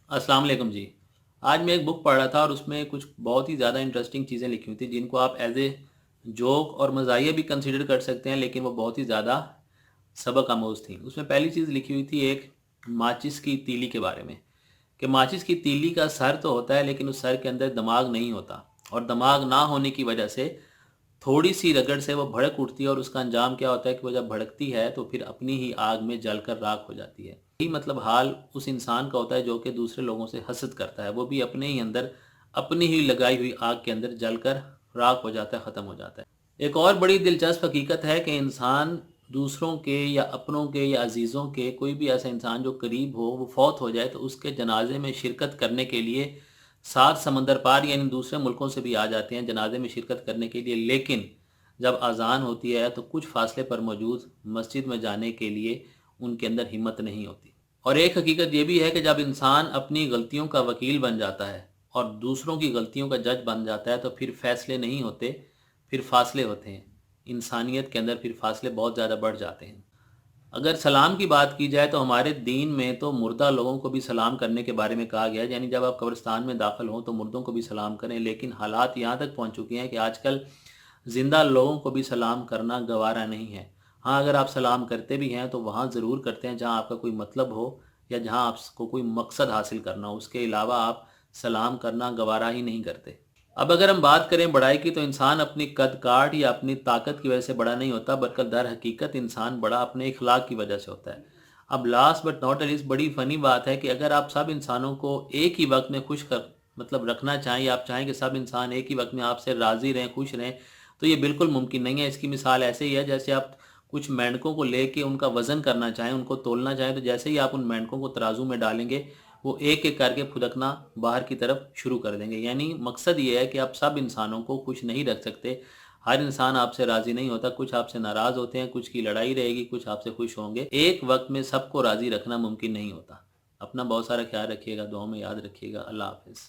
अस्सलाम वालेकुम जी। आज मैं एक बुक पढ़ रहा था और उसमें कुछ बहुत ही ज़्यादा इंटरेस्टिंग चीज़ें लिखी हुई थी जिनको आप एज ए जोक और मज़ाहिया भी कंसीडर कर सकते हैं, लेकिन वो बहुत ही ज़्यादा सबक आमोज़ थी। उसमें पहली चीज़ लिखी हुई थी एक माचिस की तीली के बारे में, कि माचिस की तीली का सर तो होता है लेकिन उस सर के अंदर दिमाग नहीं होता, और दिमाग ना होने की वजह से थोड़ी सी रगड़ से वो भड़क उठती है, और उसका अंजाम क्या होता है कि वो जब भड़कती है तो फिर अपनी ही आग में जलकर राख हो जाती है। यही मतलब हाल उस इंसान का होता है जो कि दूसरे लोगों से हसद करता है। वो भी अपने ही अंदर अपनी ही लगाई हुई आग के अंदर जलकर राख हो जाता है, ख़त्म हो जाता है। एक और बड़ी दिलचस्प हकीकत है कि इंसान दूसरों के या अपनों के या अजीज़ों के, कोई भी ऐसा इंसान जो करीब हो, वो फौत हो जाए तो उसके जनाजे में शिरकत करने के लिए 7 समंदर पार यानी दूसरे मुल्कों से भी आ जाते हैं जनाजे में शिरकत करने के लिए। लेकिन जब अज़ान होती है तो कुछ फासले पर मौजूद मस्जिद में जाने के लिए उनके अंदर हिम्मत नहीं होती। और एक हकीकत ये भी है कि जब इंसान अपनी गलतियों का वकील बन जाता है और दूसरों की गलतियों का जज बन जाता है तो फिर फैसले नहीं होते, फिर फासले होते हैं। इंसानियत के अंदर फिर फासले बहुत ज़्यादा बढ़ जाते हैं। अगर सलाम की बात की जाए तो हमारे दीन में तो मुर्दा लोगों को भी सलाम करने के बारे में कहा गया है, यानी जब आप कब्रिस्तान में दाखिल हों तो मुर्दों को भी सलाम करें। लेकिन हालात यहाँ तक पहुँच चुके हैं कि आजकल ज़िंदा लोगों को भी सलाम करना गवारा नहीं है। हाँ, अगर आप सलाम करते भी हैं तो वहाँ ज़रूर करते हैं जहाँ आपका कोई मतलब हो या जहाँ आपको कोई मकसद हासिल करना हो। उसके अलावा आप सलाम करना गवारा ही नहीं करते। अब अगर हम बात करें बड़ाई की, तो इंसान अपनी कद काठ या अपनी ताकत की वजह से बड़ा नहीं होता, बल्कि दर हकीकत इंसान बड़ा अपने इखलाक की वजह से होता है। अब लास्ट बट नॉट लीस्ट बड़ी फ़नी बात है कि अगर आप सब इंसानों को एक ही वक्त में खुश कर मतलब रखना चाहें, या आप चाहें कि सब इंसान एक ही वक्त में आपसे राज़ी रहें, खुश रहें, तो ये बिल्कुल मुमकिन नहीं है। इसकी मिसाल ऐसे ही है जैसे आप कुछ मेंढकों को लेके उनका वज़न करना चाहें, उनको तोलना चाहें, तो जैसे ही आप उन मेंढकों को तराजू में डालेंगे, वो एक एक करके फुदकना बाहर की तरफ शुरू कर देंगे। यानी मकसद ये है कि आप सब इंसानों को खुश नहीं रख सकते। हर इंसान आपसे राज़ी नहीं होता, कुछ आपसे नाराज़ होते हैं, कुछ की लड़ाई रहेगी, कुछ आपसे खुश होंगे। एक वक्त में सबको राज़ी रखना मुमकिन नहीं होता। अपना बहुत सारा ख्याल रखिएगा, दुआओं में याद रखिएगा। अल्लाह हाफ़िज़।